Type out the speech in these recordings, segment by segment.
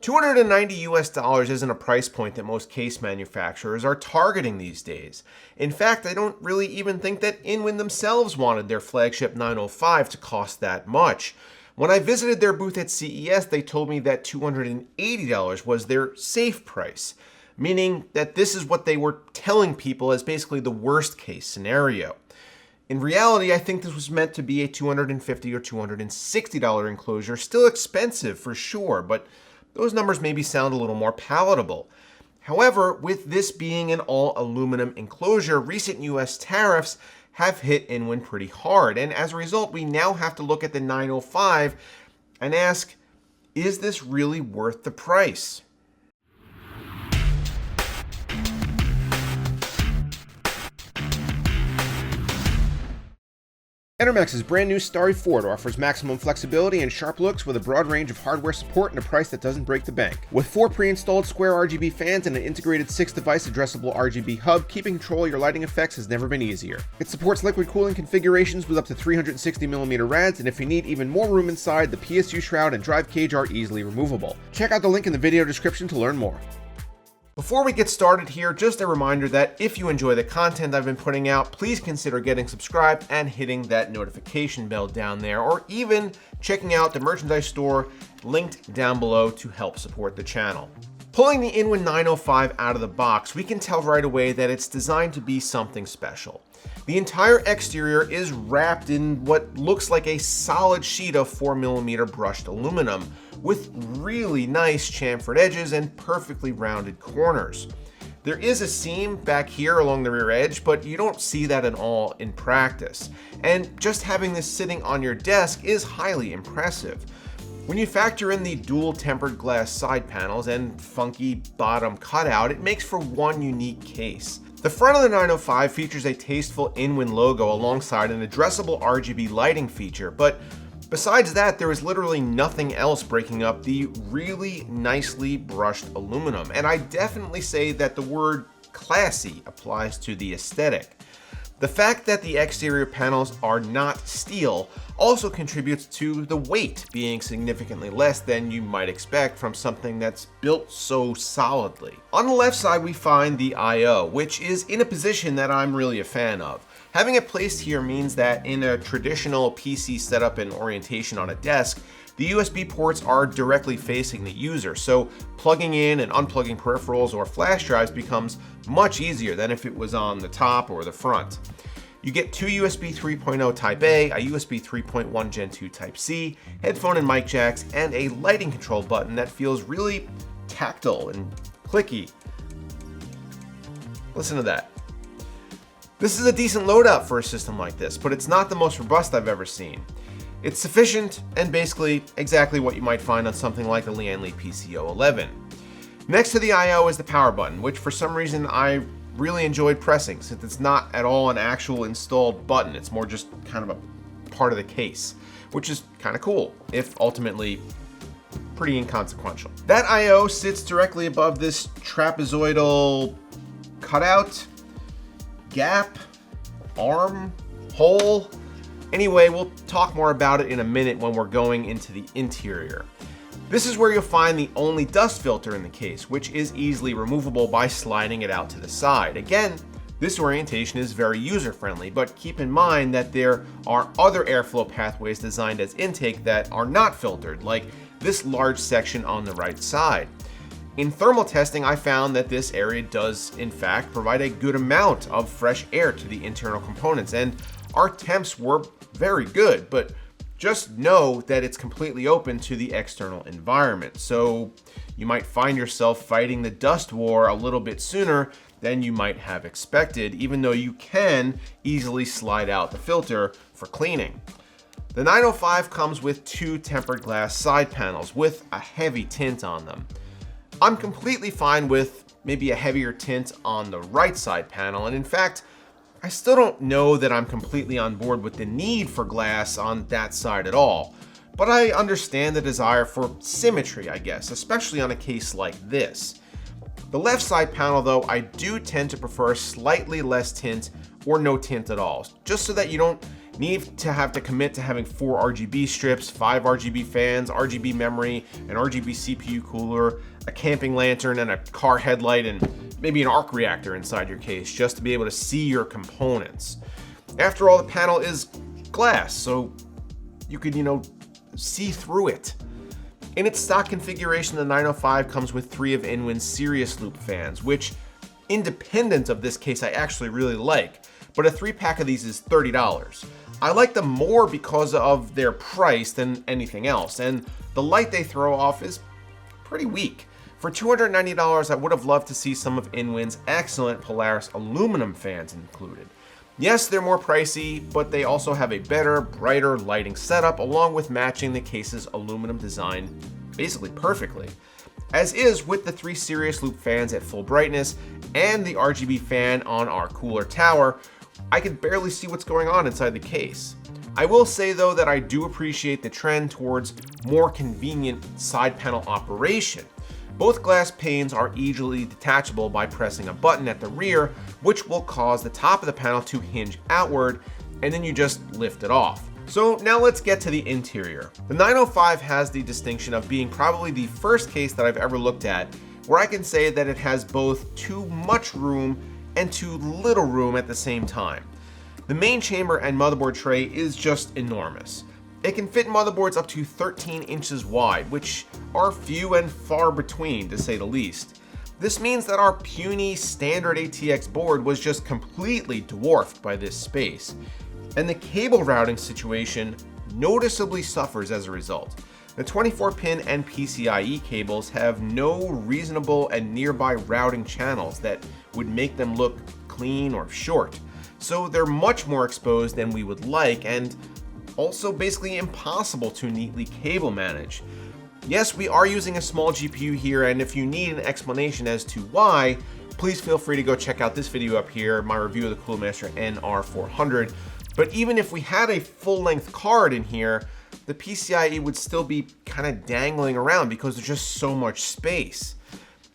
$290 US isn't a price point that most case manufacturers are targeting these days. In fact, I don't really even think that Inwin themselves wanted their flagship 905 to cost that much. When I visited their booth at CES, they told me that $280 was their safe price, meaning that this is what they were telling people as basically the worst case scenario. In reality, I think this was meant to be a $250 or $260 enclosure, still expensive for sure, but those numbers maybe sound a little more palatable. However, with this being an all-aluminum enclosure, recent US tariffs have hit Inwin pretty hard, and as a result, we now have to look at the 905 and ask, is this really worth the price? Enermax's brand new Starry Ford offers maximum flexibility and sharp looks with a broad range of hardware support and a price that doesn't break the bank. With 4 pre-installed square RGB fans and an integrated 6-device addressable RGB hub, keeping control of your lighting effects has never been easier. It supports liquid cooling configurations with up to 360mm rads, and if you need even more room inside, the PSU shroud and drive cage are easily removable. Check out the link in the video description to learn more. Before we get started here, just a reminder that if you enjoy the content I've been putting out, please consider getting subscribed and hitting that notification bell down there, or even checking out the merchandise store linked down below to help support the channel. Pulling the Inwin 905 out of the box, we can tell right away that it's designed to be something special. The entire exterior is wrapped in what looks like a solid sheet of 4mm brushed aluminum, with really nice chamfered edges and perfectly rounded corners. There is a seam back here along the rear edge, but you don't see that at all in practice. And just having this sitting on your desk is highly impressive. When you factor in the dual tempered glass side panels and funky bottom cutout, it makes for one unique case. The front of the 905 features a tasteful Inwin logo alongside an addressable RGB lighting feature, but besides that, there is literally nothing else breaking up the really nicely brushed aluminum, and I definitely say that the word classy applies to the aesthetic. The fact that the exterior panels are not steel also contributes to the weight being significantly less than you might expect from something that's built so solidly. On the left side, we find the I/O, which is in a position that I'm really a fan of. Having it placed here means that in a traditional PC setup and orientation on a desk, the USB ports are directly facing the user, so plugging in and unplugging peripherals or flash drives becomes much easier than if it was on the top or the front. You get 2 USB 3.0 Type A, a USB 3.1 Gen 2 Type C, headphone and mic jacks, and a lighting control button that feels really tactile and clicky. Listen to that. This is a decent loadout for a system like this, but it's not the most robust I've ever seen. It's sufficient and basically exactly what you might find on something like the Lian Li PC-011. Next to the I/O is the power button, which for some reason I really enjoyed pressing since it's not at all an actual installed button. It's more just kind of a part of the case, which is kind of cool, if ultimately pretty inconsequential. That I/O sits directly above this trapezoidal cutout, gap, arm, hole. Anyway, we'll talk more about it in a minute when we're going into the interior. This is where you'll find the only dust filter in the case, which is easily removable by sliding it out to the side. Again, this orientation is very user-friendly, but keep in mind that there are other airflow pathways designed as intake that are not filtered, like this large section on the right side. In thermal testing, I found that this area does, in fact, provide a good amount of fresh air to the internal components, and our temps were very good, but just know that it's completely open to the external environment. So you might find yourself fighting the dust war a little bit sooner than you might have expected, even though you can easily slide out the filter for cleaning. The 905 comes with 2 tempered glass side panels with a heavy tint on them. I'm completely fine with maybe a heavier tint on the right side panel, and in fact, I still don't know that I'm completely on board with the need for glass on that side at all, but I understand the desire for symmetry, I guess, especially on a case like this. The left side panel, though, I do tend to prefer slightly less tint or no tint at all, just so that you don't need to have to commit to having 4 RGB strips, 5 RGB fans, RGB memory, an RGB CPU cooler, a camping lantern, and a car headlight, and maybe an arc reactor inside your case just to be able to see your components. After all, the panel is glass, so you could, see through it. In its stock configuration, the 905 comes with 3 of Inwin's Serious Loop fans, which, independent of this case, I actually really like, but a 3-pack of these is $30. I like them more because of their price than anything else, and the light they throw off is pretty weak. For $290, I would have loved to see some of Inwin's excellent Polaris aluminum fans included. Yes, they're more pricey, but they also have a better, brighter lighting setup along with matching the case's aluminum design basically perfectly. As is with the 3 Serious Loop fans at full brightness and the RGB fan on our cooler tower, I could barely see what's going on inside the case. I will say though that I do appreciate the trend towards more convenient side panel operation. Both glass panes are easily detachable by pressing a button at the rear, which will cause the top of the panel to hinge outward, and then you just lift it off. So now let's get to the interior. The 905 has the distinction of being probably the first case that I've ever looked at where I can say that it has both too much room and too little room at the same time. The main chamber and motherboard tray is just enormous. It can fit motherboards up to 13 inches wide, which are few and far between, to say the least. This means that our puny standard ATX board was just completely dwarfed by this space, and the cable routing situation noticeably suffers as a result. The 24-pin and PCIe cables have no reasonable and nearby routing channels that would make them look clean or short, so they're much more exposed than we would like, and also basically impossible to neatly cable manage. Yes, we are using a small GPU here, and if you need an explanation as to why, please feel free to go check out this video up here, my review of the Coolmaster NR400. But even if we had a full-length card in here, the PCIe would still be kind of dangling around because there's just so much space.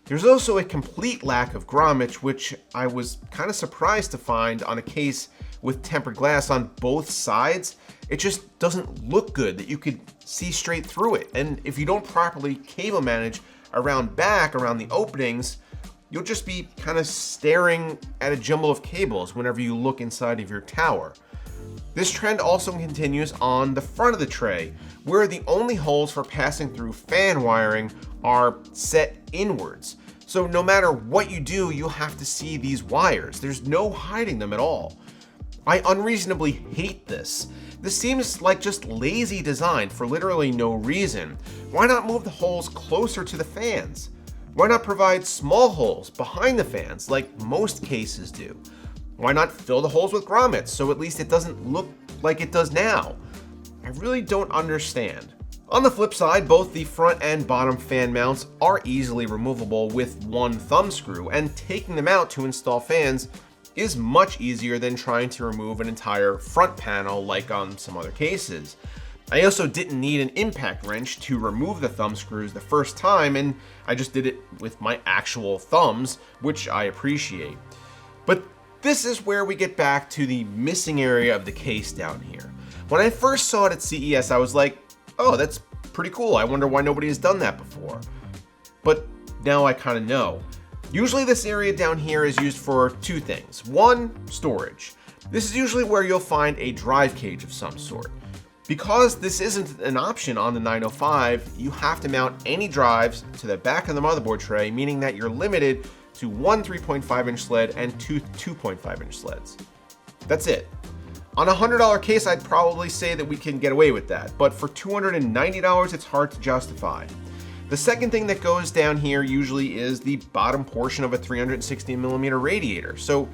There's also a complete lack of grommets, which I was kind of surprised to find on a case with tempered glass on both sides. It just doesn't look good that you could see straight through it. And if you don't properly cable manage around the openings, you'll just be kind of staring at a jumble of cables whenever you look inside of your tower. This trend also continues on the front of the tray, where the only holes for passing through fan wiring are set inwards. So no matter what you do, you'll have to see these wires. There's no hiding them at all. I unreasonably hate this. This seems like just lazy design for literally no reason. Why not move the holes closer to the fans? Why not provide small holes behind the fans like most cases do? Why not fill the holes with grommets so at least it doesn't look like it does now? I really don't understand. On the flip side, both the front and bottom fan mounts are easily removable with one thumb screw, and taking them out to install fans is much easier than trying to remove an entire front panel like on some other cases. I also didn't need an impact wrench to remove the thumb screws the first time, and I just did it with my actual thumbs, which I appreciate. But this is where we get back to the missing area of the case down here. When I first saw it at CES, I was like, oh, that's pretty cool. I wonder why nobody has done that before. But now I kind of know. Usually this area down here is used for 2 things. 1, storage. This is usually where you'll find a drive cage of some sort. Because this isn't an option on the 905, you have to mount any drives to the back of the motherboard tray, meaning that you're limited to 1 3.5-inch sled and 2 2.5-inch sleds. That's it. On a $100 case, I'd probably say that we can get away with that, but for $290, it's hard to justify. The second thing that goes down here usually is the bottom portion of a 360mm radiator, so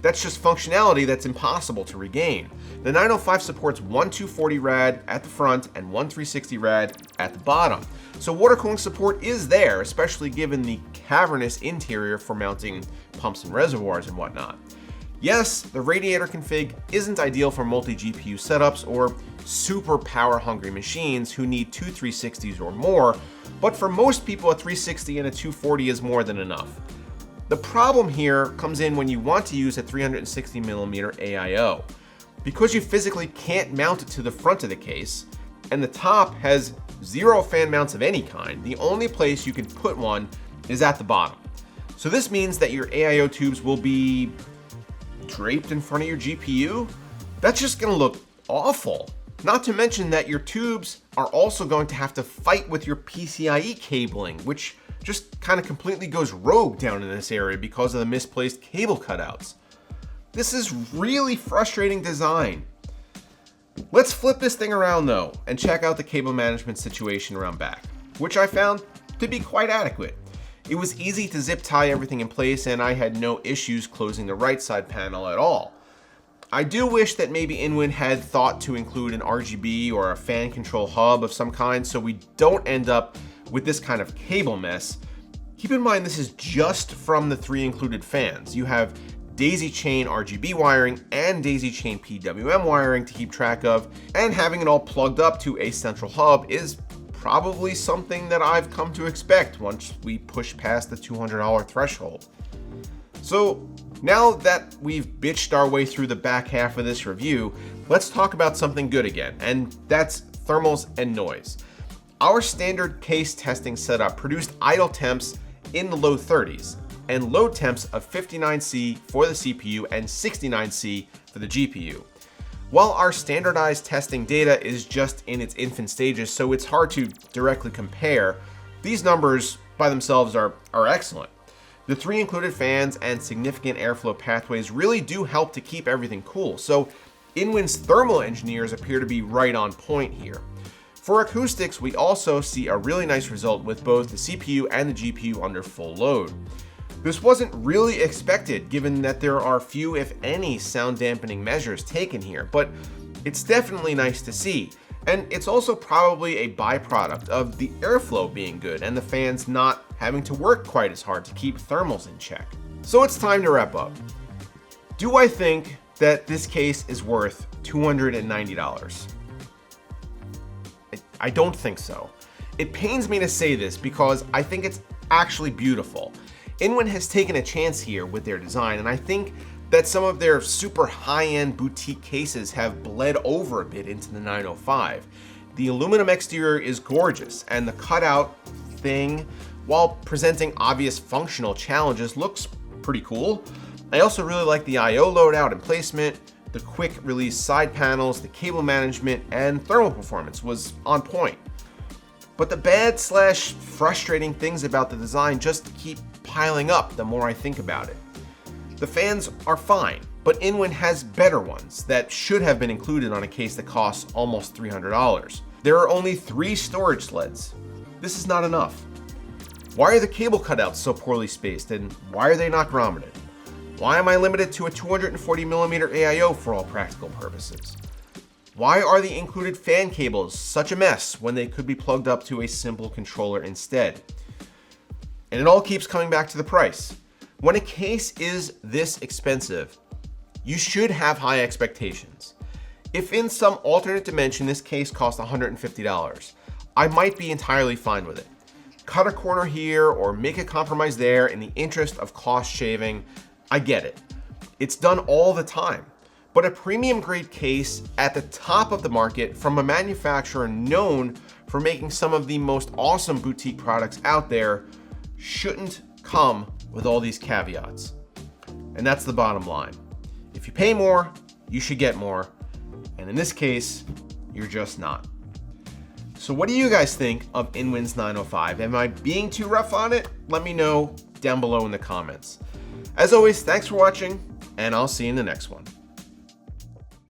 that's just functionality that's impossible to regain. The 905 supports one 240 rad at the front and one 360 rad at the bottom, so water cooling support is there, especially given the cavernous interior for mounting pumps and reservoirs and whatnot. Yes, the radiator config isn't ideal for multi-GPU setups or super power-hungry machines who need 2 360s or more, but for most people a 360 and a 240 is more than enough. The problem here comes in when you want to use a 360mm AIO. Because you physically can't mount it to the front of the case, and the top has 0 fan mounts of any kind, the only place you can put one is at the bottom. So this means that your AIO tubes will be draped in front of your GPU. That's just gonna look awful. Not to mention that your tubes are also going to have to fight with your PCIe cabling, which just kind of completely goes rogue down in this area because of the misplaced cable cutouts. This is really frustrating design. Let's flip this thing around though and check out the cable management situation around back, which I found to be quite adequate. It was easy to zip tie everything in place and I had no issues closing the right side panel at all. I do wish that maybe Inwin had thought to include an RGB or a fan control hub of some kind so we don't end up with this kind of cable mess. Keep in mind this is just from the 3 included fans. You have daisy chain RGB wiring and daisy chain PWM wiring to keep track of, and having it all plugged up to a central hub is probably something that I've come to expect once we push past the $200 threshold. So now that we've bitched our way through the back half of this review, let's talk about something good again, and that's thermals and noise. Our standard case testing setup produced idle temps in the low 30s and load temps of 59C for the CPU and 69C for the GPU. While our standardized testing data is just in its infant stages, so it's hard to directly compare, these numbers by themselves are excellent. The 3 included fans and significant airflow pathways really do help to keep everything cool, so Inwin's thermal engineers appear to be right on point here. For acoustics, we also see a really nice result with both the CPU and the GPU under full load. This wasn't really expected given that there are few, if any, sound dampening measures taken here, but it's definitely nice to see. And it's also probably a byproduct of the airflow being good and the fans not having to work quite as hard to keep thermals in check. So it's time to wrap up. Do I think that this case is worth $290? I don't think so. It pains me to say this because I think it's actually beautiful. Inwin has taken a chance here with their design, and I think that some of their super high-end boutique cases have bled over a bit into the 905. The aluminum exterior is gorgeous, and the cutout thing, while presenting obvious functional challenges, looks pretty cool. I also really like the I/O loadout and placement, the quick release side panels, the cable management, and thermal performance was on point. But the bad/frustrating things about the design just keep piling up the more I think about it. The fans are fine, but Inwin has better ones that should have been included on a case that costs almost $300. There are only 3 storage sleds. This is not enough. Why are the cable cutouts so poorly spaced, and why are they not grommeted? Why am I limited to a 240mm AIO for all practical purposes? Why are the included fan cables such a mess when they could be plugged up to a simple controller instead? And it all keeps coming back to the price. When a case is this expensive, you should have high expectations. If in some alternate dimension this case cost $150, I might be entirely fine with it. Cut a corner here or make a compromise there in the interest of cost shaving, I get it. It's done all the time. But a premium grade case at the top of the market from a manufacturer known for making some of the most awesome boutique products out there shouldn't come with all these caveats. And that's the bottom line. If you pay more, you should get more. And in this case, you're just not. So what do you guys think of Inwin's 905? Am I being too rough on it? Let me know down below in the comments. As always, thanks for watching, and I'll see you in the next one.